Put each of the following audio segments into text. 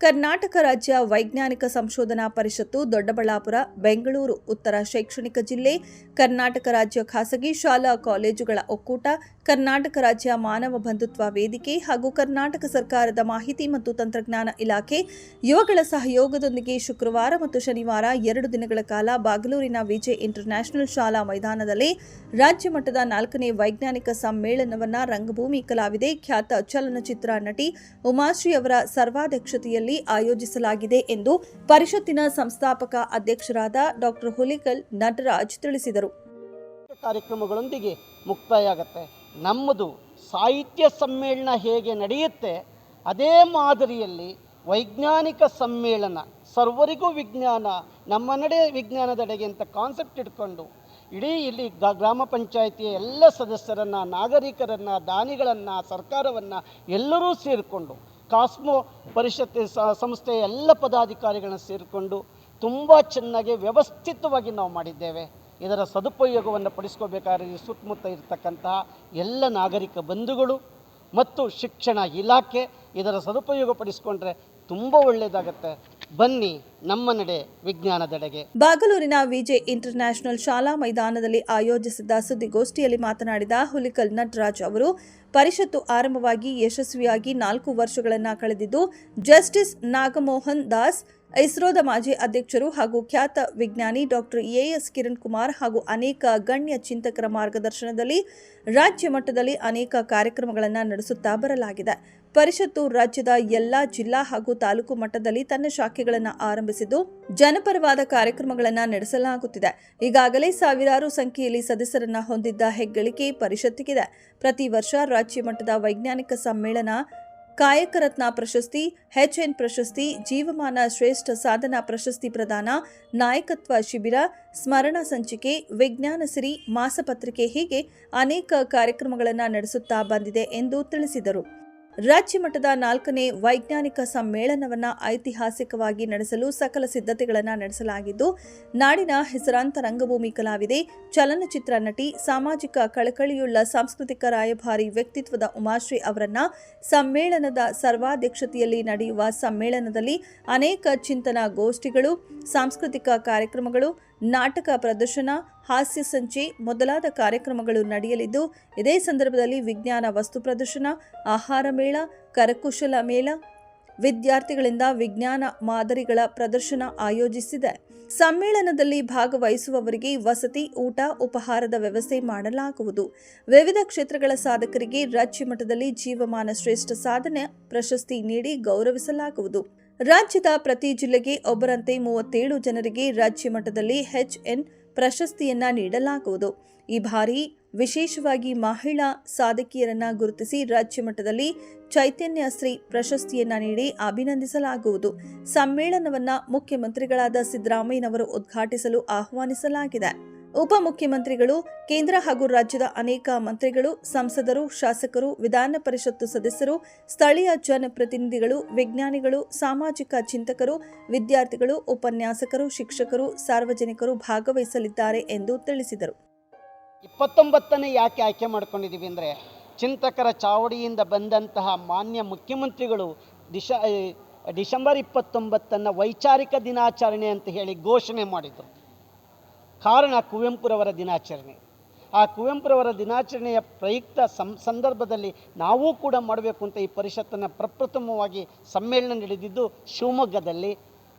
ಕರ್ನಾಟಕ ರಾಜ್ಯ ವೈಜ್ಞಾನಿಕ ಸಂಶೋಧನಾ ಪರಿಷತ್ತು ದೊಡ್ಡಬಳ್ಳಾಪುರ, ಬೆಂಗಳೂರು ಉತ್ತರ ಶೈಕ್ಷಣಿಕ ಜಿಲ್ಲೆ, ಕರ್ನಾಟಕ ರಾಜ್ಯ ಖಾಸಗಿ ಶಾಲಾ ಕಾಲೇಜುಗಳ ಒಕ್ಕೂಟ, ಕರ್ನಾಟಕ ರಾಜ್ಯ ಮಾನವ ಬಂಧುತ್ವ ವೇದಿಕೆ ಹಾಗೂ ಕರ್ನಾಟಕ ಸರ್ಕಾರದ ಮಾಹಿತಿ ಮತ್ತು ತಂತ್ರಜ್ಞಾನ ಇಲಾಖೆ ಇವುಗಳ ಸಹಯೋಗದೊಂದಿಗೆ ಶುಕ್ರವಾರ ಮತ್ತು ಶನಿವಾರ 2 ದಿನಗಳ ಕಾಲ ಬಾಗಲೂರಿನ ವಿಜೆ ಇಂಟರ್ನ್ಯಾಷನಲ್ ಶಾಲಾ ಮೈದಾನದಲ್ಲಿ ರಾಜ್ಯ ಮಟ್ಟದ 4ನೇ ವೈಜ್ಞಾನಿಕ ಸಮ್ಮೇಳನವನ್ನು ರಂಗಭೂಮಿ ಕಲಾವಿದೆ, ಖ್ಯಾತ ಚಲನಚಿತ್ರ ನಟಿ ಉಮಾಶ್ರೀ ಅವರ ಸರ್ವಾಧ್ಯಕ್ಷತೆಯಲ್ಲಿ ಆಯೋಜಿಸಲಾಗಿದೆ ಎಂದು ಪರಿಷತ್ತಿನ ಸಂಸ್ಥಾಪಕ ಅಧ್ಯಕ್ಷರಾದ ಡಾ. ಹುಲಿಕಲ್ ನಟರಾಜ್ ತಿಳಿಸಿದರು. ಕಾರ್ಯಕ್ರಮಗಳೊಂದಿಗೆ ಮುಕ್ತಾಯ ಆಗುತ್ತೆ. ನಮ್ಮದು ಸಾಹಿತ್ಯ ಸಮ್ಮೇಳನ ಹೇಗೆ ನಡೆಯುತ್ತೆ ಅದೇ ಮಾದರಿಯಲ್ಲಿ ವೈಜ್ಞಾನಿಕ ಸಮ್ಮೇಳನ, ಸರ್ವರಿಗೂ ವಿಜ್ಞಾನ, ನಮ್ಮ ನಡೆ ವಿಜ್ಞಾನದೆಡೆಗೆ ಅಂತ ಕಾನ್ಸೆಪ್ಟ್ ಇಟ್ಕೊಂಡು ಇಡೀ ಇಲ್ಲಿ ಗ್ರಾಮ ಪಂಚಾಯಿತಿಯ ಎಲ್ಲ ಸದಸ್ಯರನ್ನು, ನಾಗರಿಕರನ್ನು, ದಾನಿಗಳನ್ನು, ಸರ್ಕಾರವನ್ನು ಎಲ್ಲರೂ ಸೇರಿಕೊಂಡು ಕಾಸ್ಮೋ ಪರಿಷತ್ ಸಂಸ್ಥೆಯ ಎಲ್ಲ ಪದಾಧಿಕಾರಿಗಳನ್ನ ಸೇರಿಕೊಂಡು ತುಂಬ ಚೆನ್ನಾಗಿ ವ್ಯವಸ್ಥಿತವಾಗಿ ನಾವು ಮಾಡಿದ್ದೇವೆ. ಇದರ ಸದುಪಯೋಗವನ್ನು ಪಡಿಸ್ಕೋಬೇಕಾದ್ರೆ ಸುತ್ತಮುತ್ತ ಇರತಕ್ಕಂತಹ ಎಲ್ಲ ನಾಗರಿಕ ಬಂಧುಗಳು ಮತ್ತು ಶಿಕ್ಷಣ ಇಲಾಖೆ ಇದರ ಸದುಪಯೋಗ ಪಡಿಸ್ಕೊಂಡ್ರೆ ತುಂಬ ಒಳ್ಳೆಯದಾಗುತ್ತೆ. ಬನ್ನಿ ನಮ್ಮ ನಡೆ ವಿಜ್ಞಾನದೆಡೆಗೆ. ಬಾಗಲೂರಿನ ವಿಜೆ ಇಂಟರ್ನ್ಯಾಷನಲ್ ಶಾಲಾ ಮೈದಾನದಲ್ಲಿ ಆಯೋಜಿಸಿದ್ದ ಸುದ್ದಿಗೋಷ್ಠಿಯಲ್ಲಿ ಮಾತನಾಡಿದ ಹುಲಿಕಲ್ ನಟರಾಜ್ ಅವರು, ಪರಿಷತ್ತು ಆರಂಭವಾಗಿ ಯಶಸ್ವಿಯಾಗಿ 4 ವರ್ಷಗಳನ್ನು ಕಳೆದಿದ್ದು, ಜಸ್ಟಿಸ್ ನಾಗಮೋಹನ್ ದಾಸ್, ಇಸ್ರೋದ ಮಾಜಿ ಅಧ್ಯಕ್ಷರು ಹಾಗೂ ಖ್ಯಾತ ವಿಜ್ಞಾನಿ ಡಾಕ್ಟರ್ ಎಎಸ್ ಕಿರಣ್ ಕುಮಾರ್ ಹಾಗೂ ಅನೇಕ ಗಣ್ಯ ಚಿಂತಕರ ಮಾರ್ಗದರ್ಶನದಲ್ಲಿ ರಾಜ್ಯ ಮಟ್ಟದಲ್ಲಿ ಅನೇಕ ಕಾರ್ಯಕ್ರಮಗಳನ್ನು ನಡೆಸುತ್ತಾ ಬರಲಾಗಿದೆ. ಪರಿಷತ್ತು ರಾಜ್ಯದ ಎಲ್ಲಾ ಜಿಲ್ಲಾ ಹಾಗೂ ತಾಲೂಕು ಮಟ್ಟದಲ್ಲಿ ತನ್ನ ಶಾಖೆಗಳನ್ನು ಆರಂಭಿಸಿದ್ದು, ಜನಪರವಾದ ಕಾರ್ಯಕ್ರಮಗಳನ್ನು ನಡೆಸಲಾಗುತ್ತಿದೆ. ಈಗಾಗಲೇ ಸಾವಿರಾರು ಸಂಖ್ಯೆಯಲ್ಲಿ ಸದಸ್ಯರನ್ನ ಹೊಂದಿದ್ದ ಹೆಗ್ಗಳಿಕೆ ಪರಿಷತ್ತಿಗಿದೆ. ಪ್ರತಿ ವರ್ಷ ರಾಜ್ಯ ಮಟ್ಟದ ವೈಜ್ಞಾನಿಕ ಸಮ್ಮೇಳನ, ಕಾಯಕ ರತ್ನ ಪ್ರಶಸ್ತಿ, HN ಪ್ರಶಸ್ತಿ, ಜೀವಮಾನ ಶ್ರೇಷ್ಠ ಸಾಧನಾ ಪ್ರಶಸ್ತಿ ಪ್ರದಾನ, ನಾಯಕತ್ವ ಶಿಬಿರ, ಸ್ಮರಣ ಸಂಚಿಕೆ, ವಿಜ್ಞಾನ ಸಿರಿ, ಮಾಸಪತ್ರಿಕೆ ಹೀಗೆ ಅನೇಕ ಕಾರ್ಯಕ್ರಮಗಳನ್ನು ನಡೆಸುತ್ತಾ ಬಂದಿದೆ ಎಂದು ತಿಳಿಸಿದರು. ರಾಜ್ಯ ಮಟ್ಟದ 4ನೇ ವೈಜ್ಞಾನಿಕ ಸಮ್ಮೇಳನವನ್ನು ಐತಿಹಾಸಿಕವಾಗಿ ನಡೆಸಲು ಸಕಲ ಸಿದ್ಧತೆಗಳನ್ನು ನಡೆಸಲಾಗಿದ್ದು, ನಾಡಿನ ಹೆಸರಾಂತ ರಂಗಭೂಮಿ ಕಲಾವಿದೆ, ಚಲನಚಿತ್ರ ನಟಿ, ಸಾಮಾಜಿಕ ಕಳಕಳಿಯುಳ್ಳ ಸಾಂಸ್ಕೃತಿಕ ರಾಯಭಾರಿ ವ್ಯಕ್ತಿತ್ವದ ಉಮಾಶ್ರೀ ಅವರನ್ನ ಸಮ್ಮೇಳನದ ಸರ್ವಾಧ್ಯಕ್ಷತೆಯಲ್ಲಿ ನಡೆಯುವ ಸಮ್ಮೇಳನದಲ್ಲಿ ಅನೇಕ ಚಿಂತನಾ ಗೋಷ್ಠಿಗಳು, ಸಾಂಸ್ಕೃತಿಕ ಕಾರ್ಯಕ್ರಮಗಳು, ನಾಟಕ ಪ್ರದರ್ಶನ, ಹಾಸ್ಯ ಸಂಚೆ ಮೊದಲಾದ ಕಾರ್ಯಕ್ರಮಗಳು ನಡೆಯಲಿದ್ದು, ಇದೇ ಸಂದರ್ಭದಲ್ಲಿ ವಿಜ್ಞಾನ ವಸ್ತು ಪ್ರದರ್ಶನ, ಆಹಾರ ಮೇಳ, ಕರಕುಶಲ ಮೇಳ, ವಿದ್ಯಾರ್ಥಿಗಳಿಂದ ವಿಜ್ಞಾನ ಮಾದರಿಗಳ ಪ್ರದರ್ಶನ ಆಯೋಜಿಸಿದೆ. ಸಮ್ಮೇಳನದಲ್ಲಿ ಭಾಗವಹಿಸುವವರಿಗೆ ವಸತಿ, ಊಟ, ಉಪಹಾರದ ವ್ಯವಸ್ಥೆ ಮಾಡಲಾಗುವುದು. ವಿವಿಧ ಕ್ಷೇತ್ರಗಳ ಸಾಧಕರಿಗೆ ರಾಜ್ಯ ಮಟ್ಟದಲ್ಲಿ ಜೀವಮಾನ ಶ್ರೇಷ್ಠ ಸಾಧನೆ ಪ್ರಶಸ್ತಿ ನೀಡಿ ಗೌರವಿಸಲಾಗುವುದು. ರಾಜ್ಯದ ಪ್ರತಿ ಜಿಲ್ಲೆಗೆ ಒಬ್ಬರಂತೆ 37 ಜನರಿಗೆ ರಾಜ್ಯ ಮಟ್ಟದಲ್ಲಿ HN ಪ್ರಶಸ್ತಿಯನ್ನ ನೀಡಲಾಗುವುದು. ಈ ಬಾರಿ ವಿಶೇಷವಾಗಿ ಮಹಿಳಾ ಸಾಧಕಿಯರನ್ನ ಗುರುತಿಸಿ ರಾಜ್ಯ ಮಟ್ಟದಲ್ಲಿ ಚೈತನ್ಯ ಶ್ರೀ ಪ್ರಶಸ್ತಿಯನ್ನ ನೀಡಿ ಅಭಿನಂದಿಸಲಾಗುವುದು. ಸಮ್ಮೇಳನವನ್ನ ಮುಖ್ಯಮಂತ್ರಿಗಳಾದ ಸಿದ್ದರಾಮಯ್ಯನವರು ಉದ್ಘಾಟಿಸಲು ಆಹ್ವಾನಿಸಲಾಗಿದೆ. ಉಪಮುಖ್ಯಮಂತ್ರಿಗಳು, ಕೇಂದ್ರ ಹಾಗೂ ರಾಜ್ಯದ ಅನೇಕ ಮಂತ್ರಿಗಳು, ಸಂಸದರು, ಶಾಸಕರು, ವಿಧಾನ ಪರಿಷತ್ತು ಸದಸ್ಯರು, ಸ್ಥಳೀಯ ಜನಪ್ರತಿನಿಧಿಗಳು, ವಿಜ್ಞಾನಿಗಳು, ಸಾಮಾಜಿಕ ಚಿಂತಕರು, ವಿದ್ಯಾರ್ಥಿಗಳು, ಉಪನ್ಯಾಸಕರು, ಶಿಕ್ಷಕರು, ಸಾರ್ವಜನಿಕರು ಭಾಗವಹಿಸಲಿದ್ದಾರೆ ಎಂದು ತಿಳಿಸಿದರು. 29ನೇ ಯಾಕೆ ಆಯ್ಕೆ ಮಾಡ್ಕೊಂಡಿದ್ದೀವಿ ಅಂದರೆ, ಚಿಂತಕರ ಚಾವಡಿಯಿಂದ ಬಂದಂತಹ ಮಾನ್ಯ ಮುಖ್ಯಮಂತ್ರಿಗಳು ಡಿಸೆಂಬರ್ 29 ವೈಚಾರಿಕ ದಿನಾಚರಣೆ ಅಂತ ಹೇಳಿ ಘೋಷಣೆ ಮಾಡಿದರು. ಕಾರಣ ಕುವೆಂಪುರವರ ದಿನಾಚರಣೆ. ಆ ಕುವೆಂಪುರವರ ದಿನಾಚರಣೆಯ ಪ್ರಯುಕ್ತ ಸಂದರ್ಭದಲ್ಲಿ ನಾವು ಕೂಡ ಮಾಡಬೇಕು ಅಂತ ಈ ಪರಿಷತ್ತನ್ನು ಪ್ರಪ್ರಥಮವಾಗಿ ಸಮ್ಮೇಳನ ನಡೆದಿದ್ದು ಶಿವಮೊಗ್ಗದಲ್ಲಿ.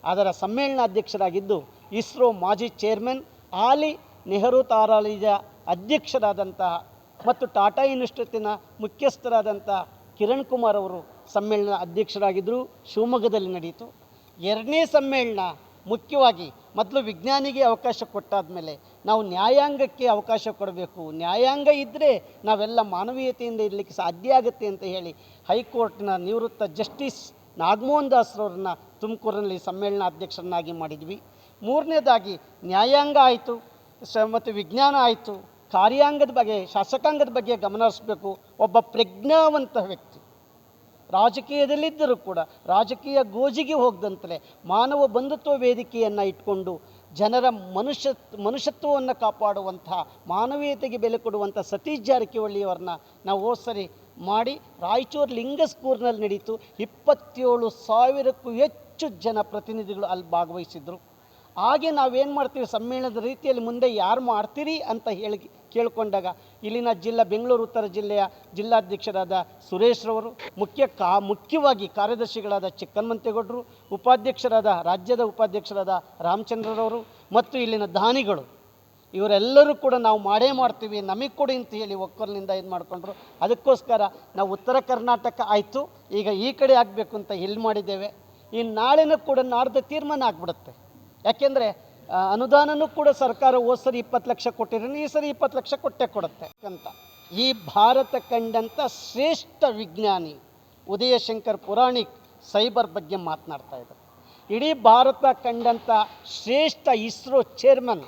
ಅದರ ಸಮ್ಮೇಳನಾಧ್ಯಕ್ಷರಾಗಿದ್ದು ಇಸ್ರೋ ಮಾಜಿ ಚೇರ್ಮನ್, ಹಾಲಿ ನೆಹರು ತಾರಾಲಯದ ಅಧ್ಯಕ್ಷರಾದಂತಹ ಮತ್ತು ಟಾಟಾ ಇನ್ಸ್ಟಿಟ್ಯೂಟಿನ ಮುಖ್ಯಸ್ಥರಾದಂಥ ಕಿರಣ್ ಕುಮಾರ್ ಅವರು ಸಮ್ಮೇಳನ ಅಧ್ಯಕ್ಷರಾಗಿದ್ದರು. ಶಿವಮೊಗ್ಗದಲ್ಲಿ ನಡೆಯಿತು. 2ನೇ ಸಮ್ಮೇಳನ ಮುಖ್ಯವಾಗಿ ಮೊದಲು ವಿಜ್ಞಾನಿಗೆ ಅವಕಾಶ ಕೊಟ್ಟಾದ ಮೇಲೆ ನಾವು ನ್ಯಾಯಾಂಗಕ್ಕೆ ಅವಕಾಶ ಕೊಡಬೇಕು. ನ್ಯಾಯಾಂಗ ಇದ್ದರೆ ನಾವೆಲ್ಲ ಮಾನವೀಯತೆಯಿಂದ ಇರಲಿಕ್ಕೆ ಸಾಧ್ಯ ಆಗುತ್ತೆ ಅಂತ ಹೇಳಿ ಹೈಕೋರ್ಟ್ನ ನಿವೃತ್ತ ಜಸ್ಟಿಸ್ ನಾಗಮೋಹನ್ ದಾಸ್ರವ್ರನ್ನ ತುಮಕೂರಿನಲ್ಲಿ ಸಮ್ಮೇಳನ ಅಧ್ಯಕ್ಷರನ್ನಾಗಿ ಮಾಡಿದ್ವಿ. 3ನೇದಾಗಿ ನ್ಯಾಯಾಂಗ ಆಯಿತು ಮತ್ತು ವಿಜ್ಞಾನ ಆಯಿತು. ಕಾರ್ಯಾಂಗದ ಬಗ್ಗೆ, ಶಾಸಕಾಂಗದ ಬಗ್ಗೆ ಗಮನ ಹರಿಸಬೇಕು. ಒಬ್ಬ ಪ್ರಜ್ಞಾವಂತ ವ್ಯಕ್ತಿ ರಾಜಕೀಯದಲ್ಲಿದ್ದರೂ ಕೂಡ ರಾಜಕೀಯ ಗೋಜಿಗೆ ಹೋಗದಂತಲೇ ಮಾನವ ಬಂಧುತ್ವ ವೇದಿಕೆಯನ್ನು ಇಟ್ಕೊಂಡು ಜನರ ಮನುಷ್ಯತ್ವವನ್ನು ಕಾಪಾಡುವಂತಹ, ಮಾನವೀಯತೆಗೆ ಬೆಲೆ ಕೊಡುವಂಥ ಸತೀಶ್ ಜಾರಕಿಹೊಳಿಯವರನ್ನ ನಾವು ಹೋದ ಸರಿ ಮಾಡಿ ರಾಯಚೂರು ಲಿಂಗಸ್ಕೂರಿನಲ್ಲಿ ನಡೀತು. 27,000ಕ್ಕೂ ಹೆಚ್ಚು ಜನಪ್ರತಿನಿಧಿಗಳು ಅಲ್ಲಿ ಭಾಗವಹಿಸಿದ್ರು. ಹಾಗೆ ನಾವೇನು ಮಾಡ್ತೀವಿ, ಸಮ್ಮೇಳನದ ರೀತಿಯಲ್ಲಿ ಮುಂದೆ ಯಾರು ಮಾಡ್ತೀರಿ ಅಂತ ಕೇಳಿಕೊಂಡಾಗ ಇಲ್ಲಿನ ಬೆಂಗಳೂರು ಉತ್ತರ ಜಿಲ್ಲೆಯ ಜಿಲ್ಲಾಧ್ಯಕ್ಷರಾದ ಸುರೇಶ್ರವರು, ಮುಖ್ಯವಾಗಿ ಕಾರ್ಯದರ್ಶಿಗಳಾದ ಚಿಕ್ಕನ್ಮಂತೇಗೌಡರು, ರಾಜ್ಯದ ಉಪಾಧ್ಯಕ್ಷರಾದ ರಾಮಚಂದ್ರರವರು ಮತ್ತು ಇಲ್ಲಿನ ದಾನಿಗಳು, ಇವರೆಲ್ಲರೂ ಕೂಡ ನಾವು ಮಾಡೇ ಮಾಡ್ತೀವಿ, ನಮಗೆ ಕೊಡಿ ಅಂತ ಹೇಳಿ ಒಕ್ಕಲಿನಿಂದ ಇದು ಮಾಡಿಕೊಂಡ್ರು. ಅದಕ್ಕೋಸ್ಕರ ನಾವು ಉತ್ತರ ಕರ್ನಾಟಕ ಆಯಿತು, ಈಗ ಈ ಕಡೆ ಆಗಬೇಕು ಅಂತ ಇಲ್ಲಿ ಮಾಡಿದ್ದೇವೆ. ಈ ನಾಳೆನೂ ಕೂಡ ನಾಡ್ದು ತೀರ್ಮಾನ ಆಗಿಬಿಡುತ್ತೆ. ಯಾಕೆಂದರೆ ಅನುದಾನನೂ ಕೂಡ ಸರ್ಕಾರ ಹೋದ ಸರಿ 20 ಲಕ್ಷ ಕೊಟ್ಟಿರೋ, ಈ ಸರಿ 20 ಲಕ್ಷ ಕೊಡುತ್ತೆ ಅಂತ. ಈ ಭಾರತ ಕಂಡಂಥ ಶ್ರೇಷ್ಠ ವಿಜ್ಞಾನಿ ಉದಯಶಂಕರ್ ಪುರಾಣಿಕ್ ಸೈಬರ್ ಬಗ್ಗೆ ಮಾತನಾಡ್ತಾ ಇದ್ದಾರೆ. ಇಡೀ ಭಾರತ ಕಂಡಂಥ ಶ್ರೇಷ್ಠ ಇಸ್ರೋ ಚೇರ್ಮನ್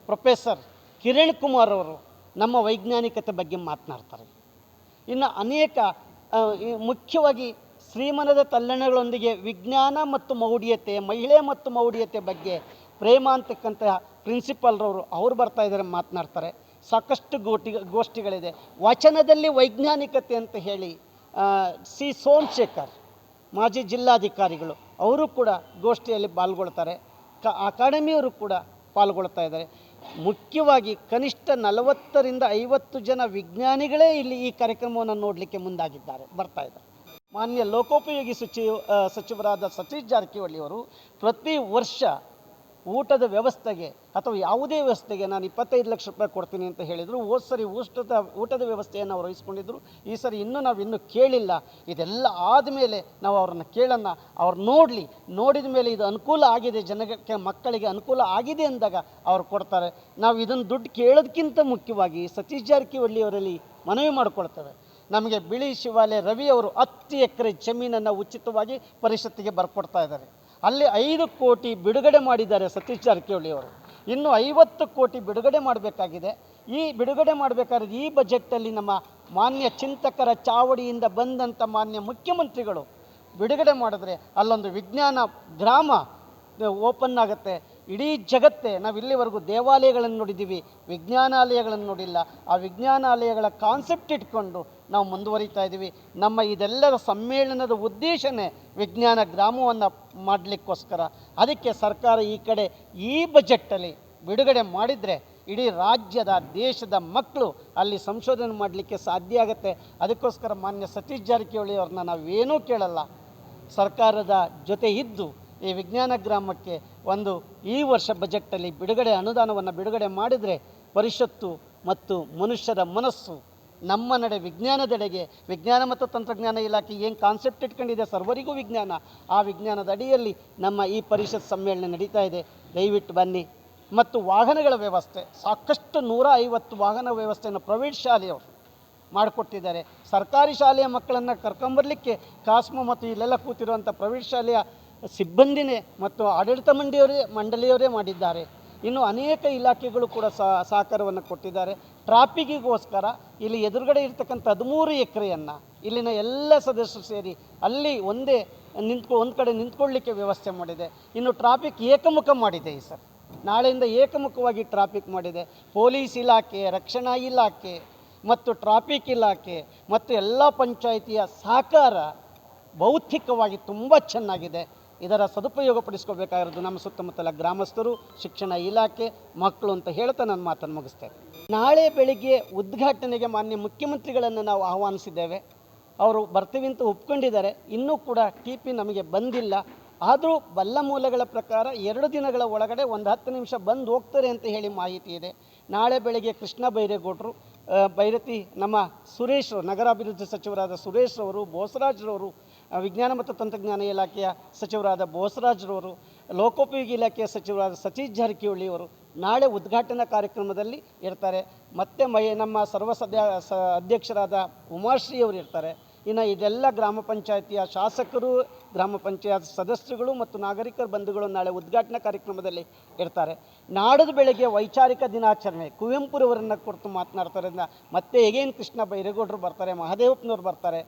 ಪ್ರೊಫೆಸರ್ ಕಿರಣ್ ಕುಮಾರ್ ಅವರು ನಮ್ಮ ವೈಜ್ಞಾನಿಕತೆ ಬಗ್ಗೆ ಮಾತನಾಡ್ತಾರೆ. ಇನ್ನು ಅನೇಕ ಮುಖ್ಯವಾಗಿ ಶ್ರೀಮನದ ತಲ್ಲಣಗಳೊಂದಿಗೆ ವಿಜ್ಞಾನ ಮತ್ತು ಮೌಢ್ಯತೆ, ಮಹಿಳೆ ಮತ್ತು ಮೌಢ್ಯತೆ ಬಗ್ಗೆ ಪ್ರೇಮ ಅಂತಕ್ಕಂತಹ ಪ್ರಿನ್ಸಿಪಾಲ್ರವರು ಅವರು ಬರ್ತಾ ಇದ್ದಾರೆ, ಮಾತನಾಡ್ತಾರೆ. ಸಾಕಷ್ಟು ಗೋಷ್ಠಿಗಳಿದೆ. ವಚನದಲ್ಲಿ ವೈಜ್ಞಾನಿಕತೆ ಅಂತ ಹೇಳಿ ಸಿ ಸೋಮಶೇಖರ್ ಮಾಜಿ ಜಿಲ್ಲಾಧಿಕಾರಿಗಳು ಅವರು ಕೂಡ ಗೋಷ್ಠಿಯಲ್ಲಿ ಪಾಲ್ಗೊಳ್ತಾರೆ. ಅಕಾಡೆಮಿಯವರು ಕೂಡ ಪಾಲ್ಗೊಳ್ತಾ ಇದ್ದಾರೆ. ಮುಖ್ಯವಾಗಿ ಕನಿಷ್ಠ 40ರಿಂದ 50 ಜನ ವಿಜ್ಞಾನಿಗಳೇ ಇಲ್ಲಿ ಈ ಕಾರ್ಯಕ್ರಮವನ್ನು ನೋಡಲಿಕ್ಕೆ ಬರ್ತಾ ಇದ್ದಾರೆ. ಮಾನ್ಯ ಲೋಕೋಪಯೋಗಿ ಸಚಿವರಾದ ಸತೀಶ್ ಜಾರಕಿಹೊಳಿ ಅವರು ಪ್ರತಿ ವರ್ಷ ಊಟದ ವ್ಯವಸ್ಥೆಗೆ ಅಥವಾ ಯಾವುದೇ ವ್ಯವಸ್ಥೆಗೆ ನಾನು 25 ಲಕ್ಷ ರೂಪಾಯಿ ಕೊಡ್ತೀನಿ ಅಂತ ಹೇಳಿದರು. ಹೋದ ಸರಿ ಊಟದ ವ್ಯವಸ್ಥೆಯನ್ನು ಅವರು ವಹಿಸ್ಕೊಂಡಿದ್ರು. ಈ ಸರಿ ಇನ್ನೂ ಕೇಳಿಲ್ಲ. ಇದೆಲ್ಲ ಆದಮೇಲೆ ನಾವು ಅವ್ರನ್ನ ಕೇಳೋಣ, ಅವ್ರು ನೋಡಿದ ಮೇಲೆ ಇದು ಅನುಕೂಲ ಆಗಿದೆ, ಜನಕ್ಕೆ ಮಕ್ಕಳಿಗೆ ಅನುಕೂಲ ಆಗಿದೆ ಅಂದಾಗ ಅವ್ರು ಕೊಡ್ತಾರೆ. ನಾವು ಇದನ್ನು ದುಡ್ಡು ಕೇಳೋದಕ್ಕಿಂತ ಮುಖ್ಯವಾಗಿ ಸತೀಶ್ ಜಾರಕಿಹೊಳಿ ಅವರಲ್ಲಿ ಮನವಿ ಮಾಡಿಕೊಳ್ತೇವೆ. ನಮಗೆ ಬಿಳಿ ಶಿವಾಲಯ ರವಿ ಅವರು 10 ಎಕರೆ ಜಮೀನನ್ನು ಉಚಿತವಾಗಿ ಪರಿಷತ್ತಿಗೆ ಬರ್ಕೊಡ್ತಾ ಇದ್ದಾರೆ. ಅಲ್ಲಿ 5 ಕೋಟಿ ಬಿಡುಗಡೆ ಮಾಡಿದ್ದಾರೆ ಸತೀಶ್ ಜಾರಕಿಹೊಳಿ ಅವರು. ಇನ್ನು 50 ಕೋಟಿ ಬಿಡುಗಡೆ ಮಾಡಬೇಕಾಗಿದೆ. ಈ ಬಿಡುಗಡೆ ಮಾಡಬೇಕಾದ್ರೆ ಈ ಬಜೆಟಲ್ಲಿ ನಮ್ಮ ಮಾನ್ಯ ಚಿಂತಕರ ಚಾವಡಿಯಿಂದ ಬಂದಂಥ ಮಾನ್ಯ ಮುಖ್ಯಮಂತ್ರಿಗಳು ಬಿಡುಗಡೆ ಮಾಡಿದ್ರೆ ಅಲ್ಲೊಂದು ವಿಜ್ಞಾನ ಗ್ರಾಮ ಓಪನ್ ಆಗುತ್ತೆ. ಇಡೀ ಜಗತ್ತೇ ನಾವು ಇಲ್ಲಿವರೆಗೂ ದೇವಾಲಯಗಳನ್ನು ನೋಡಿದ್ದೀವಿ, ವಿಜ್ಞಾನಾಲಯಗಳನ್ನು ನೋಡಿಲ್ಲ. ಆ ವಿಜ್ಞಾನಾಲಯಗಳ ಕಾನ್ಸೆಪ್ಟ್ ಇಟ್ಕೊಂಡು ನಾವು ಮುಂದುವರಿತಾ ಇದ್ದೀವಿ. ನಮ್ಮ ಇದೆಲ್ಲರ ಸಮ್ಮೇಳನದ ಉದ್ದೇಶನೇ ವಿಜ್ಞಾನ ಗ್ರಾಮವನ್ನು ಮಾಡಲಿಕ್ಕೋಸ್ಕರ. ಅದಕ್ಕೆ ಸರ್ಕಾರ ಈ ಕಡೆ ಈ ಬಜೆಟಲ್ಲಿ ಬಿಡುಗಡೆ ಮಾಡಿದರೆ ಇಡೀ ರಾಜ್ಯದ ದೇಶದ ಮಕ್ಕಳು ಅಲ್ಲಿ ಸಂಶೋಧನೆ ಮಾಡಲಿಕ್ಕೆ ಸಾಧ್ಯ ಆಗುತ್ತೆ. ಅದಕ್ಕೋಸ್ಕರ ಮಾನ್ಯ ಸತೀಶ್ ಜಾರಕಿಹೊಳಿ ಅವ್ರನ್ನ ನಾವೇನೂ ಕೇಳಲ್ಲ, ಸರ್ಕಾರದ ಜೊತೆ ಇದ್ದು ಈ ವಿಜ್ಞಾನ ಗ್ರಾಮಕ್ಕೆ ಈ ವರ್ಷ ಬಜೆಟಲ್ಲಿ ಅನುದಾನವನ್ನು ಬಿಡುಗಡೆ ಮಾಡಿದರೆ ಪರಿಷತ್ತು ಮತ್ತು ಮನುಷ್ಯರ ಮನಸ್ಸು ನಮ್ಮ ನಡೆ ವಿಜ್ಞಾನದೆಡೆಗೆ, ವಿಜ್ಞಾನ ಮತ್ತು ತಂತ್ರಜ್ಞಾನ ಇಲಾಖೆ ಏನು ಕಾನ್ಸೆಪ್ಟ್ ಇಟ್ಕೊಂಡಿದೆ ಸರ್ವರಿಗೂ ವಿಜ್ಞಾನ, ಆ ವಿಜ್ಞಾನದ ಅಡಿಯಲ್ಲಿ ನಮ್ಮ ಈ ಪರಿಷತ್ ಸಮ್ಮೇಳನ ನಡೀತಾ ಇದೆ. ದಯವಿಟ್ಟು ಬನ್ನಿ. ಮತ್ತು ವಾಹನಗಳ ವ್ಯವಸ್ಥೆ ಸಾಕಷ್ಟು 150 ವಾಹನ ವ್ಯವಸ್ಥೆಯನ್ನು ಪ್ರೈವೇಟ್ ಶಾಲೆಯವರು ಮಾಡಿಕೊಟ್ಟಿದ್ದಾರೆ. ಸರ್ಕಾರಿ ಶಾಲೆಯ ಮಕ್ಕಳನ್ನು ಕರ್ಕೊಂಬರಲಿಕ್ಕೆ ಕಾಸ್ಮೋ ಮತ್ತು ಇಲ್ಲೆಲ್ಲ ಕೂತಿರುವಂಥ ಪ್ರೈವೇಟ್ ಶಾಲೆಯ ಸಿಬ್ಬಂದಿನೇ ಮತ್ತು ಆಡಳಿತ ಮಂಡಳಿಯವರೇ ಮಾಡಿದ್ದಾರೆ. ಇನ್ನು ಅನೇಕ ಇಲಾಖೆಗಳು ಕೂಡ ಸಹಕಾರವನ್ನು ಕೊಟ್ಟಿದ್ದಾರೆ. ಟ್ರಾಫಿಕ್ಕಿಗೋಸ್ಕರ ಇಲ್ಲಿ ಎದುರುಗಡೆ ಇರ್ತಕ್ಕಂಥ 13 ಎಕರೆಯನ್ನು ಇಲ್ಲಿನ ಎಲ್ಲ ಸದಸ್ಯರು ಸೇರಿ ಅಲ್ಲಿ ಒಂದು ಕಡೆ ನಿಂತ್ಕೊಳ್ಳಿಕ್ಕೆ ವ್ಯವಸ್ಥೆ ಮಾಡಿದೆ. ಇನ್ನು ಟ್ರಾಫಿಕ್ ಏಕಮುಖ ಮಾಡಿದೆ. ಈ ಸರ್ ನಾಳೆಯಿಂದ ಏಕಮುಖವಾಗಿ ಟ್ರಾಫಿಕ್ ಮಾಡಿದೆ. ಪೊಲೀಸ್ ಇಲಾಖೆ, ರಕ್ಷಣಾ ಇಲಾಖೆ ಮತ್ತು ಟ್ರಾಫಿಕ್ ಇಲಾಖೆ ಮತ್ತು ಎಲ್ಲ ಪಂಚಾಯಿತಿಯ ಸಹಕಾರ ಭೌತಿಕವಾಗಿ ತುಂಬ ಚೆನ್ನಾಗಿದೆ. ಇದರ ಸದುಪಯೋಗ ಪಡಿಸ್ಕೋಬೇಕಾಗಿರೋದು ನಮ್ಮ ಸುತ್ತಮುತ್ತಲ ಗ್ರಾಮಸ್ಥರು, ಶಿಕ್ಷಣ ಇಲಾಖೆ, ಮಕ್ಕಳು ಅಂತ ಹೇಳ್ತಾ ನನ್ನ ಮಾತನ್ನು ಮುಗಿಸ್ತೇನೆ. ನಾಳೆ ಬೆಳಿಗ್ಗೆ ಉದ್ಘಾಟನೆಗೆ ಮಾನ್ಯ ಮುಖ್ಯಮಂತ್ರಿಗಳನ್ನು ನಾವು ಆಹ್ವಾನಿಸಿದ್ದೇವೆ. ಅವರು ಬರ್ತೀವಿ ಅಂತ ಒಪ್ಕೊಂಡಿದ್ದಾರೆ. ಇನ್ನೂ ಕೂಡ TP ನಮಗೆ ಬಂದಿಲ್ಲ. ಆದರೂ ಬಲ್ಲ ಮೂಲಗಳ ಪ್ರಕಾರ 2 ದಿನಗಳ ಒಳಗಡೆ 10 ನಿಮಿಷ ಬಂದು ಹೋಗ್ತಾರೆ ಅಂತ ಹೇಳಿ ಮಾಹಿತಿ ಇದೆ. ನಾಳೆ ಬೆಳಗ್ಗೆ ಕೃಷ್ಣ ಬೈರೇಗೌಡರು, ಬೈರತಿ ನಮ್ಮ ಸುರೇಶ್, ನಗರಾಭಿವೃದ್ಧಿ ಸಚಿವರಾದ ಸುರೇಶ್ ಅವರು, ಬೋಸರಾಜ್ರವರು, ವಿಜ್ಞಾನ ಮತ್ತು ತಂತ್ರಜ್ಞಾನ ಇಲಾಖೆಯ ಸಚಿವರಾದ ಬೋಸರಾಜ್ರವರು, ಲೋಕೋಪಯೋಗಿ ಇಲಾಖೆಯ ಸಚಿವರಾದ ಸತೀಶ್ ಜಾರಕಿಹೊಳಿ ಅವರು ನಾಳೆ ಉದ್ಘಾಟನಾ ಕಾರ್ಯಕ್ರಮದಲ್ಲಿ ಇರ್ತಾರೆ. ಮತ್ತು ನಮ್ಮ ಅಧ್ಯಕ್ಷರಾದ ಉಮಾಶ್ರೀ ಅವರು ಇರ್ತಾರೆ. ಇನ್ನು ಇದೆಲ್ಲ ಗ್ರಾಮ ಪಂಚಾಯತಿಯ ಶಾಸಕರು, ಗ್ರಾಮ ಪಂಚಾಯತ್ ಸದಸ್ಯರುಗಳು ಮತ್ತು ನಾಗರಿಕರ ಬಂಧುಗಳು ನಾಳೆ ಉದ್ಘಾಟನಾ ಕಾರ್ಯಕ್ರಮದಲ್ಲಿ ಇರ್ತಾರೆ. ನಾಡದು ಬೆಳಗ್ಗೆ ವೈಚಾರಿಕ ದಿನಾಚರಣೆ ಕುವೆಂಪುರವರನ್ನು ಕುರಿತು ಮಾತನಾಡ್ತಾರೆ. ಮತ್ತೆ ಹೇಗೇನು ಕೃಷ್ಣ ಬೈರೇಗೌಡರು ಬರ್ತಾರೆ, ಮಹದೇವಪ್ಪನವ್ರು ಬರ್ತಾರೆ,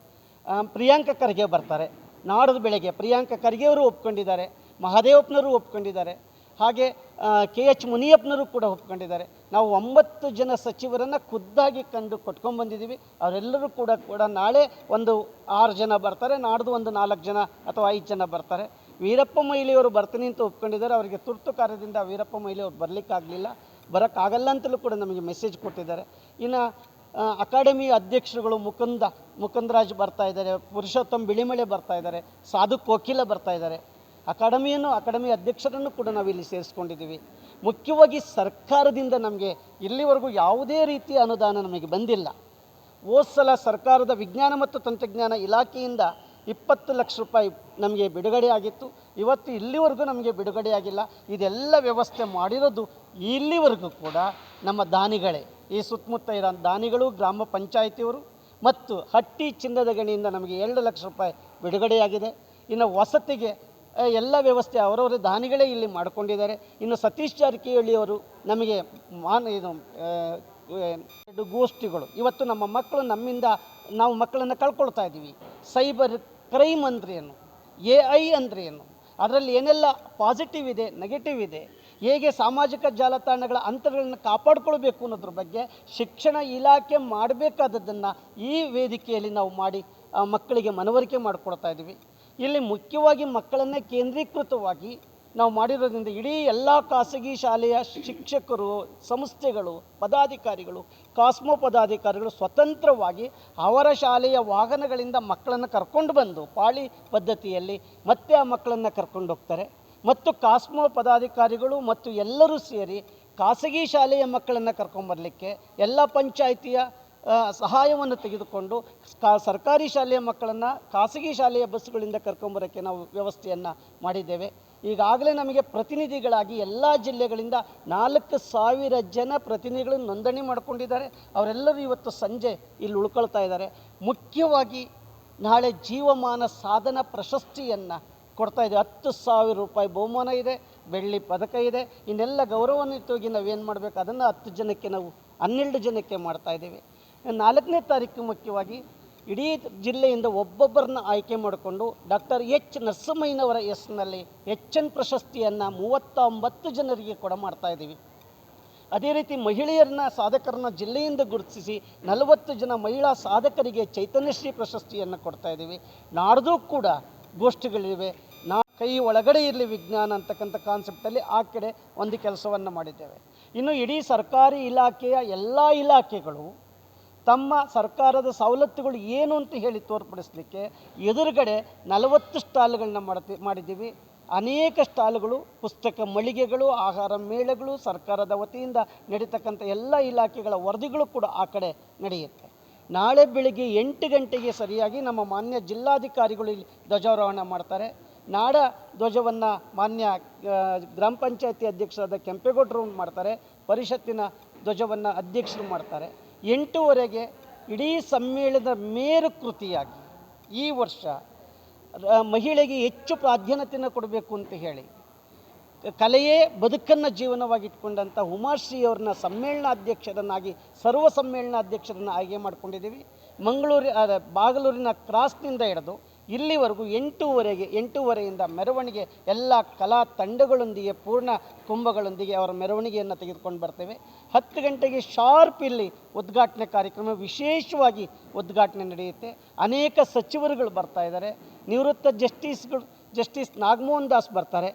ಪ್ರಿಯಾಂಕ ಖರ್ಗೆ ಬರ್ತಾರೆ. ನಾಡದು ಬೆಳಗ್ಗೆ ಪ್ರಿಯಾಂಕ ಖರ್ಗೆ ಅವರು ಒಪ್ಕೊಂಡಿದ್ದಾರೆ, ಮಹದೇವಪ್ಪನವರು ಒಪ್ಕೊಂಡಿದ್ದಾರೆ. ಹಾಗೆ KH ಮುನಿಯಪ್ಪನವರು ಕೂಡ ಒಪ್ಕೊಂಡಿದ್ದಾರೆ. ನಾವು 9 ಜನ ಸಚಿವರನ್ನು ಖುದ್ದಾಗಿ ಕಂಡು ಕೊಟ್ಕೊಂಡ್ಬಂದಿದ್ದೀವಿ. ಅವರೆಲ್ಲರೂ ಕೂಡ ನಾಳೆ ಒಂದು 6 ಜನ ಬರ್ತಾರೆ, ನಾಡ್ದು ಒಂದು 4 ಜನ ಅಥವಾ 5 ಜನ ಬರ್ತಾರೆ. ವೀರಪ್ಪ ಮೊಯ್ಲಿಯವರು ಬರ್ತೀನಿ ಅಂತ ಒಪ್ಕೊಂಡಿದ್ದಾರೆ. ಅವರಿಗೆ ತುರ್ತು ಕಾರ್ಯದಿಂದ ವೀರಪ್ಪ ಮೊಯ್ಲಿಯವರು ಬರೋಕ್ಕಾಗಲ್ಲ ಅಂತಲೂ ಕೂಡ ನಮಗೆ ಮೆಸೇಜ್ ಕೊಟ್ಟಿದ್ದಾರೆ. ಇನ್ನು ಅಕಾಡೆಮಿ ಅಧ್ಯಕ್ಷರುಗಳು ಮುಕುಂದರಾಜ್ ಬರ್ತಾ ಇದ್ದಾರೆ, ಪುರುಷೋತ್ತಮ್ ಬಿಳಿಮಳೆ ಬರ್ತಾ ಇದ್ದಾರೆ, ಸಾಧು ಕೋಕಿಲ ಬರ್ತಾ ಇದ್ದಾರೆ. ಅಕಾಡೆಮಿ ಅಧ್ಯಕ್ಷರನ್ನು ಕೂಡ ನಾವಿಲ್ಲಿ ಸೇರಿಸ್ಕೊಂಡಿದ್ದೀವಿ. ಮುಖ್ಯವಾಗಿ ಸರ್ಕಾರದಿಂದ ನಮಗೆ ಇಲ್ಲಿವರೆಗೂ ಯಾವುದೇ ರೀತಿಯ ಅನುದಾನ ನಮಗೆ ಬಂದಿಲ್ಲ. ಹೋದ ಸಲ ಸರ್ಕಾರದ ವಿಜ್ಞಾನ ಮತ್ತು ತಂತ್ರಜ್ಞಾನ ಇಲಾಖೆಯಿಂದ 20 ಲಕ್ಷ ರೂಪಾಯಿ ನಮಗೆ ಬಿಡುಗಡೆ ಆಗಿತ್ತು. ಇವತ್ತು ಇಲ್ಲಿವರೆಗೂ ನಮಗೆ ಬಿಡುಗಡೆ ಆಗಿಲ್ಲ. ಇದೆಲ್ಲ ವ್ಯವಸ್ಥೆ ಮಾಡಿರೋದು ಇಲ್ಲಿವರೆಗೂ ಕೂಡ ನಮ್ಮ ದಾನಿಗಳೇ, ಈ ಸುತ್ತಮುತ್ತ ಇರೋ ದಾನಿಗಳು, ಗ್ರಾಮ ಪಂಚಾಯಿತಿಯವರು ಮತ್ತು ಹಟ್ಟಿ ಚಿನ್ನದ ಗಣಿಯಿಂದ ನಮಗೆ 2 ಲಕ್ಷ ರೂಪಾಯಿ ಬಿಡುಗಡೆಯಾಗಿದೆ. ಇನ್ನು ವಸತಿಗೆ ಎಲ್ಲ ವ್ಯವಸ್ಥೆ ಅವರವರ ದಾನಿಗಳೇ ಇಲ್ಲಿ ಮಾಡಿಕೊಂಡಿದ್ದಾರೆ. ಇನ್ನು ಸತೀಶ್ ಜಾರಕಿಹೊಳಿ ಅವರು ನಮಗೆ ಗೋಷ್ಠಿಗಳು, ಇವತ್ತು ನಮ್ಮ ಮಕ್ಕಳು ನಮ್ಮಿಂದ ನಾವು ಮಕ್ಕಳನ್ನು ಕಳ್ಕೊಳ್ತಾ ಇದ್ದೀವಿ. ಸೈಬರ್ ಕ್ರೈಮ್ ಅಂದರೆ ಏನು, AI ಅಂದರೆ ಏನು, ಅದರಲ್ಲಿ ಏನೆಲ್ಲ ಪಾಸಿಟಿವ್ ಇದೆ, ನೆಗೆಟಿವ್ ಇದೆ, ಹೇಗೆ ಸಾಮಾಜಿಕ ಜಾಲತಾಣಗಳ ಅಂತರಗಳನ್ನು ಕಾಪಾಡಿಕೊಳ್ಬೇಕು ಅನ್ನೋದ್ರ ಬಗ್ಗೆ ಶಿಕ್ಷಣ ಇಲಾಖೆ ಮಾಡಬೇಕಾದದ್ದನ್ನು ಈ ವೇದಿಕೆಯಲ್ಲಿ ನಾವು ಮಾಡಿ ಮಕ್ಕಳಿಗೆ ಮನವರಿಕೆ ಮಾಡಿಕೊಡ್ತಾ ಇದ್ದೀವಿ. ಇಲ್ಲಿ ಮುಖ್ಯವಾಗಿ ಮಕ್ಕಳನ್ನೇ ಕೇಂದ್ರೀಕೃತವಾಗಿ ನಾವು ಮಾಡಿರೋದ್ರಿಂದ ಇಡೀ ಎಲ್ಲ ಖಾಸಗಿ ಶಾಲೆಯ ಶಿಕ್ಷಕರು, ಸಂಸ್ಥೆಗಳು, ಪದಾಧಿಕಾರಿಗಳು, ಕಾಸ್ಮೋ ಪದಾಧಿಕಾರಿಗಳು ಸ್ವತಂತ್ರವಾಗಿ ಅವರ ಶಾಲೆಯ ವಾಹನಗಳಿಂದ ಮಕ್ಕಳನ್ನು ಕರ್ಕೊಂಡು ಬಂದು ಪಾಳಿ ಪದ್ಧತಿಯಲ್ಲಿ ಮತ್ತೆ ಆ ಮಕ್ಕಳನ್ನು ಕರ್ಕೊಂಡು ಹೋಗ್ತಾರೆ. ಮತ್ತು ಕಾಸ್ಮೋ ಪದಾಧಿಕಾರಿಗಳು ಮತ್ತು ಎಲ್ಲರೂ ಸೇರಿ ಖಾಸಗಿ ಶಾಲೆಯ ಮಕ್ಕಳನ್ನು ಕರ್ಕೊಂಬರಲಿಕ್ಕೆ ಎಲ್ಲ ಪಂಚಾಯಿತಿಯ ಸಹಾಯವನ್ನು ತೆಗೆದುಕೊಂಡು ಸರ್ಕಾರಿ ಶಾಲೆಯ ಮಕ್ಕಳನ್ನು ಖಾಸಗಿ ಶಾಲೆಯ ಬಸ್ಸುಗಳಿಂದ ಕರ್ಕೊಂಬರೋಕ್ಕೆ ನಾವು ವ್ಯವಸ್ಥೆಯನ್ನು ಮಾಡಿದ್ದೇವೆ. ಈಗಾಗಲೇ ನಮಗೆ ಪ್ರತಿನಿಧಿಗಳಾಗಿ ಎಲ್ಲ ಜಿಲ್ಲೆಗಳಿಂದ 4,000 ಜನ ಪ್ರತಿನಿಧಿಗಳು ನೋಂದಣಿ ಮಾಡಿಕೊಂಡಿದ್ದಾರೆ. ಅವರೆಲ್ಲರೂ ಇವತ್ತು ಸಂಜೆ ಇಲ್ಲಿ ಉಳ್ಕೊಳ್ತಾ ಇದ್ದಾರೆ. ಮುಖ್ಯವಾಗಿ ನಾಳೆ ಜೀವಮಾನ ಸಾಧನ ಪ್ರಶಸ್ತಿಯನ್ನು ಕೊಡ್ತಾ ಇದೆ. 10,000 ರೂಪಾಯಿ ಬಹುಮಾನ ಇದೆ, ಬೆಳ್ಳಿ ಪದಕ ಇದೆ. ಇನ್ನೆಲ್ಲ ಗೌರವಾನ್ವಿತವಾಗಿ ನಾವೇನು ಮಾಡಬೇಕು ಅದನ್ನು 10 ಜನಕ್ಕೆ ನಾವು 12 ಜನಕ್ಕೆ ಮಾಡ್ತಾ ಇದ್ದೇವೆ. 4ನೇ ತಾರೀಕು ಮುಖ್ಯವಾಗಿ ಇಡೀ ಜಿಲ್ಲೆಯಿಂದ ಒಬ್ಬೊಬ್ಬರನ್ನ ಆಯ್ಕೆ ಮಾಡಿಕೊಂಡು ಡಾಕ್ಟರ್ H ನರಸಿಂಹಯ್ಯನವರ ಹೆಸರಿನಲ್ಲಿ HN ಪ್ರಶಸ್ತಿಯನ್ನು 39 ಜನರಿಗೆ ಕೂಡ ಮಾಡ್ತಾ ಇದ್ದೀವಿ. ಅದೇ ರೀತಿ ಮಹಿಳೆಯರನ್ನ ಸಾಧಕರನ್ನ ಜಿಲ್ಲೆಯಿಂದ ಗುರುತಿಸಿ 40 ಜನ ಮಹಿಳಾ ಸಾಧಕರಿಗೆ ಚೈತನ್ಯಶ್ರೀ ಪ್ರಶಸ್ತಿಯನ್ನು ಕೊಡ್ತಾ ಇದ್ದೀವಿ. ನಾಡ್ದು ಕೂಡ ಗೋಷ್ಠಿಗಳಿವೆ. ಕೈ ಒಳಗಡೆ ಇರಲಿ ವಿಜ್ಞಾನ ಅಂತಕ್ಕಂಥ ಕಾನ್ಸೆಪ್ಟಲ್ಲಿ ಆ ಕಡೆ ಒಂದು ಕೆಲಸವನ್ನು ಮಾಡಿದ್ದೇವೆ. ಇನ್ನು ಇಡೀ ಸರ್ಕಾರಿ ಇಲಾಖೆಯ ಎಲ್ಲ ಇಲಾಖೆಗಳು ತಮ್ಮ ಸರ್ಕಾರದ ಸವಲತ್ತುಗಳು ಏನು ಅಂತ ಹೇಳಿ ತೋರ್ಪಡಿಸಲಿಕ್ಕೆ ಎದುರುಗಡೆ 40 ಸ್ಟಾಲ್ಗಳನ್ನ ಮಾಡಿದ್ದೀವಿ. ಅನೇಕ ಸ್ಟಾಲ್ಗಳು, ಪುಸ್ತಕ ಮಳಿಗೆಗಳು, ಆಹಾರ ಮೇಳಗಳು, ಸರ್ಕಾರದ ವತಿಯಿಂದ ನಡೀತಕ್ಕಂಥ ಎಲ್ಲ ಇಲಾಖೆಗಳ ವರದಿಗಳು ಕೂಡ ಆ ಕಡೆ ನಡೆಯುತ್ತೆ. ನಾಳೆ ಬೆಳಿಗ್ಗೆ 8 ಗಂಟೆಗೆ ಸರಿಯಾಗಿ ನಮ್ಮ ಮಾನ್ಯ ಜಿಲ್ಲಾಧಿಕಾರಿಗಳು ಇಲ್ಲಿ ಧ್ವಜಾರೋಹಣ ಮಾಡ್ತಾರೆ. ನಾಡ ಧ್ವಜವನ್ನು ಮಾನ್ಯ ಗ್ರಾಮ ಪಂಚಾಯತಿ ಅಧ್ಯಕ್ಷರಾದ ಕೆಂಪೇಗೌಡರು ಮಾಡ್ತಾರೆ. ಪರಿಷತ್ತಿನ ಧ್ವಜವನ್ನು ಅಧ್ಯಕ್ಷರು ಮಾಡ್ತಾರೆ. 8:30ಗೆ ಇಡೀ ಸಮ್ಮೇಳನದ ಮೇರು ಕೃತಿಯಾಗಿ ಈ ವರ್ಷ ಮಹಿಳೆಗೆ ಹೆಚ್ಚು ಪ್ರಾಧಾನ್ಯತೆಯನ್ನು ಕೊಡಬೇಕು ಅಂತ ಹೇಳಿ ಕಲೆಯೇ ಬದುಕನ್ನು ಜೀವನವಾಗಿ ಇಟ್ಕೊಂಡಂಥ ಉಮಾಶ್ರೀ ಸಮ್ಮೇಳನಾಧ್ಯಕ್ಷರನ್ನಾಗಿ ಸರ್ವ ಸಮ್ಮೇಳನಾಧ್ಯಕ್ಷರನ್ನು ಆಯ್ಕೆ ಮಾಡ್ಕೊಂಡಿದ್ದೀವಿ. ಬಾಗಲೂರಿನ ಕ್ರಾಸ್ನಿಂದ ಹಿಡಿದು ಇಲ್ಲಿವರೆಗೂ 8:30ಯಿಂದ ಮೆರವಣಿಗೆ ಎಲ್ಲ ಕಲಾ ತಂಡಗಳೊಂದಿಗೆ ಪೂರ್ಣ ಕುಂಭಗಳೊಂದಿಗೆ ಅವರ ಮೆರವಣಿಗೆಯನ್ನು ತೆಗೆದುಕೊಂಡು ಬರ್ತೇವೆ. 10 ಗಂಟೆಗೆ ಶಾರ್ಪ್ ಇಲ್ಲಿ ಉದ್ಘಾಟನೆ ಕಾರ್ಯಕ್ರಮ, ವಿಶೇಷವಾಗಿ ಉದ್ಘಾಟನೆ ನಡೆಯುತ್ತೆ. ಅನೇಕ ಸಚಿವರುಗಳು ಬರ್ತಾ ಇದ್ದಾರೆ. ನಿವೃತ್ತ ಜಸ್ಟಿಸ್ ನಾಗಮೋಹನ್ ದಾಸ್ ಬರ್ತಾರೆ.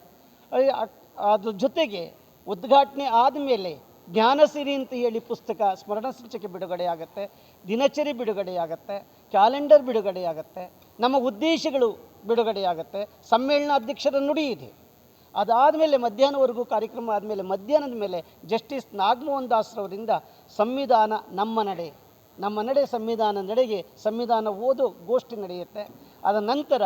ಅದ್ರ ಜೊತೆಗೆ ಉದ್ಘಾಟನೆ ಆದಮೇಲೆ ಜ್ಞಾನಸಿರಿ ಅಂತ ಹೇಳಿ ಪುಸ್ತಕ ಸ್ಮರಣ ಸಂಚಿಕೆ ಬಿಡುಗಡೆ ಆಗುತ್ತೆ, ದಿನಚರಿ ಬಿಡುಗಡೆ ಆಗುತ್ತೆ, ಕ್ಯಾಲೆಂಡರ್ ಬಿಡುಗಡೆ ಆಗುತ್ತೆ, ನಮ್ಮ ಉದ್ದೇಶಗಳು ಬಿಡುಗಡೆ ಆಗುತ್ತೆ, ಸಮ್ಮೇಳನಾಧ್ಯಕ್ಷರ ನುಡಿ ಇದೆ. ಅದಾದಮೇಲೆ ಮಧ್ಯಾಹ್ನವರೆಗೂ ಕಾರ್ಯಕ್ರಮ ಆದಮೇಲೆ ಮಧ್ಯಾಹ್ನದ ಮೇಲೆ ಜಸ್ಟಿಸ್ ನಾಗಮೋಹನ್ ದಾಸ್ರವರಿಂದ ಸಂವಿಧಾನ ನಮ್ಮ ನಡೆ ಸಂವಿಧಾನ ನಡೆಗೆ ಸಂವಿಧಾನ ಓದು ಗೋಷ್ಠಿ ನಡೆಯುತ್ತೆ. ಅದ ನಂತರ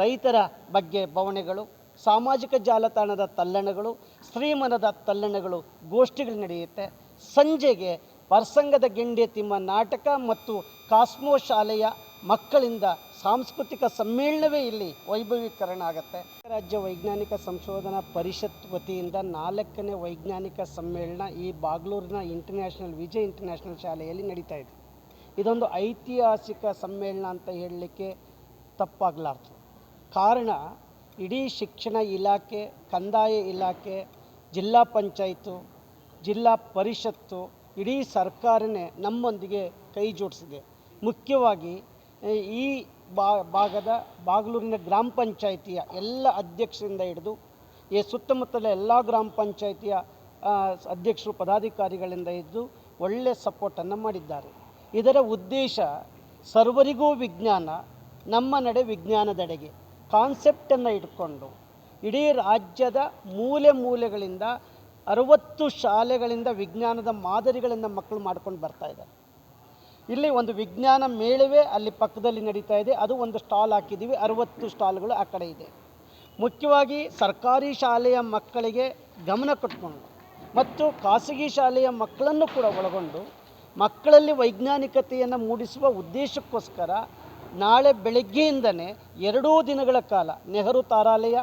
ರೈತರ ಬಗ್ಗೆ ಬವಣೆಗಳು, ಸಾಮಾಜಿಕ ಜಾಲತಾಣದ ತಲ್ಲಣಗಳು, ಶ್ರೀಮನದ ತಲ್ಲಣಗಳು ಗೋಷ್ಠಿಗಳು ನಡೆಯುತ್ತೆ. ಸಂಜೆಗೆ ಪರ್ಸಂಗದ ಗೆಂಡೆ ತಿಮ್ಮ ನಾಟಕ ಮತ್ತು ಕಾಸ್ಮೋ ಶಾಲೆಯ ಮಕ್ಕಳಿಂದ ಸಾಂಸ್ಕೃತಿಕ ಸಮ್ಮೇಳನವೇ ಇಲ್ಲಿ ವೈಭವೀಕರಣ ಆಗುತ್ತೆ. ರಾಜ್ಯ ವೈಜ್ಞಾನಿಕ ಸಂಶೋಧನಾ ಪರಿಷತ್ ವತಿಯಿಂದ 4ನೇ ವೈಜ್ಞಾನಿಕ ಸಮ್ಮೇಳನ ಈ ಬಾಗ್ಲೂರಿನ ವಿಜಯ್ ಇಂಟರ್ನ್ಯಾಷನಲ್ ಶಾಲೆಯಲ್ಲಿ ನಡೀತಾ ಇದೆ. ಇದೊಂದು ಐತಿಹಾಸಿಕ ಸಮ್ಮೇಳನ ಅಂತ ಹೇಳಲಿಕ್ಕೆ ತಪ್ಪಾಗಲಾರ್ದು. ಕಾರಣ ಇಡೀ ಶಿಕ್ಷಣ ಇಲಾಖೆ, ಕಂದಾಯ ಇಲಾಖೆ, ಜಿಲ್ಲಾ ಪಂಚಾಯಿತು, ಜಿಲ್ಲಾ ಪರಿಷತ್ತು, ಇಡೀ ಸರ್ಕಾರನೇ ನಮ್ಮೊಂದಿಗೆ ಕೈ ಜೋಡಿಸಿದೆ. ಮುಖ್ಯವಾಗಿ ಈ ಭಾಗದ ಬಾಗಲೂರಿನ ಗ್ರಾಮ ಪಂಚಾಯಿತಿಯ ಎಲ್ಲ ಅಧ್ಯಕ್ಷರಿಂದ ಹಿಡಿದು ಈ ಸುತ್ತಮುತ್ತಲ ಎಲ್ಲ ಗ್ರಾಮ ಪಂಚಾಯಿತಿಯ ಅಧ್ಯಕ್ಷರು ಪದಾಧಿಕಾರಿಗಳಿಂದ ಹಿಡಿದು ಒಳ್ಳೆಯ ಸಪೋರ್ಟನ್ನು ಮಾಡಿದ್ದಾರೆ. ಇದರ ಉದ್ದೇಶ ಸರ್ವರಿಗೂ ವಿಜ್ಞಾನ, ನಮ್ಮ ನಡೆ ವಿಜ್ಞಾನದೆಡೆಗೆ ಕಾನ್ಸೆಪ್ಟನ್ನು ಇಟ್ಕೊಂಡು ಇಡೀ ರಾಜ್ಯದ ಮೂಲೆ ಮೂಲೆಗಳಿಂದ 60 ಶಾಲೆಗಳಿಂದ ವಿಜ್ಞಾನದ ಮಾದರಿಗಳನ್ನು ಮಕ್ಕಳು ಮಾಡ್ಕೊಂಡು ಬರ್ತಾ ಇದ್ದಾರೆ. ಇಲ್ಲಿ ಒಂದು ವಿಜ್ಞಾನ ಮೇಳವೇ ಅಲ್ಲಿ ಪಕ್ಕದಲ್ಲಿ ನಡೀತಾ ಇದೆ. ಅದು ಒಂದು ಸ್ಟಾಲ್ ಹಾಕಿದ್ದೀವಿ, 60 ಸ್ಟಾಲ್ಗಳು ಆ ಕಡೆ ಇದೆ. ಮುಖ್ಯವಾಗಿ ಸರ್ಕಾರಿ ಶಾಲೆಯ ಮಕ್ಕಳಿಗೆ ಗಮನ ಕೊಟ್ಕೊಂಡು ಮತ್ತು ಖಾಸಗಿ ಶಾಲೆಯ ಮಕ್ಕಳನ್ನು ಕೂಡ ಒಳಗೊಂಡು ಮಕ್ಕಳಲ್ಲಿ ವೈಜ್ಞಾನಿಕತೆಯನ್ನು ಮೂಡಿಸುವ ಉದ್ದೇಶಕ್ಕೋಸ್ಕರ ನಾಳೆ ಬೆಳಗ್ಗೆಯಿಂದನೇ 2 ದಿನಗಳ ಕಾಲ ನೆಹರು ತಾರಾಲಯ,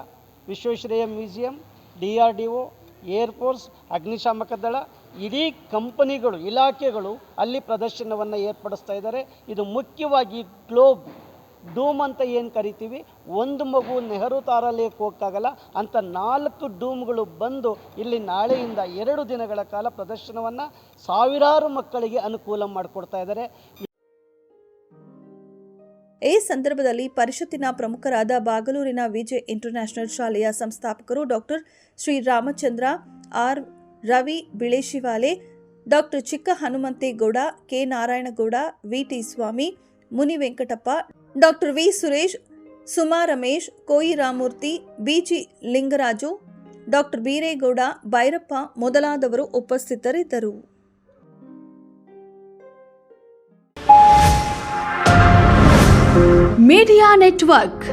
ವಿಶ್ವೇಶ್ವರಯ್ಯ ಮ್ಯೂಸಿಯಂ, DRDO, ಏರ್ಫೋರ್ಸ್, ಅಗ್ನಿಶಾಮಕ ದಳ, ಇಡೀ ಕಂಪನಿಗಳು, ಇಲಾಖೆಗಳು ಅಲ್ಲಿ ಪ್ರದರ್ಶನವನ್ನು ಏರ್ಪಡಿಸ್ತಾ ಇದ್ದಾರೆ. ಇದು ಮುಖ್ಯವಾಗಿ ಗ್ಲೋಬ್ ಡೂಮ್ ಅಂತ ಏನು ಕರಿತೀವಿ, ಒಂದು ಮಗು ನೆಹರು ತಾರಾಲಯಕ್ಕೆ ಹೋಗೋಕ್ಕಾಗಲ್ಲ ಅಂತ 4 ಡೂಮ್ಗಳು ಬಂದು ಇಲ್ಲಿ ನಾಳೆಯಿಂದ 2 ದಿನಗಳ ಕಾಲ ಪ್ರದರ್ಶನವನ್ನು ಸಾವಿರಾರು ಮಕ್ಕಳಿಗೆ ಅನುಕೂಲ ಮಾಡಿಕೊಡ್ತಾ ಇದ್ದಾರೆ. ಈ ಸಂದರ್ಭದಲ್ಲಿ ಪರಿಷತ್ತಿನ ಪ್ರಮುಖರಾದ ಬಾಗಲೂರಿನ ವಿಜೆ ಇಂಟರ್ನ್ಯಾಷನಲ್ ಶಾಲೆಯ ಸಂಸ್ಥಾಪಕರು doctor Shri Ramachandra, R Ravi Bileshivale, doctor Chikka Hanumanthegowda, K Narayanagowda, VT Swamy, Muni Venkatappa, doctor V Suresh, Suma Ramesh, ಕೋಯಿ ರಾಮೂರ್ತಿ, BG ಲಿಂಗರಾಜು, ಡಾಕ್ಟರ್ ಬೀರೇಗೌಡ, ಭೈರಪ್ಪ ಮೊದಲಾದವರು ಉಪಸ್ಥಿತರಿದ್ದರು. Media network.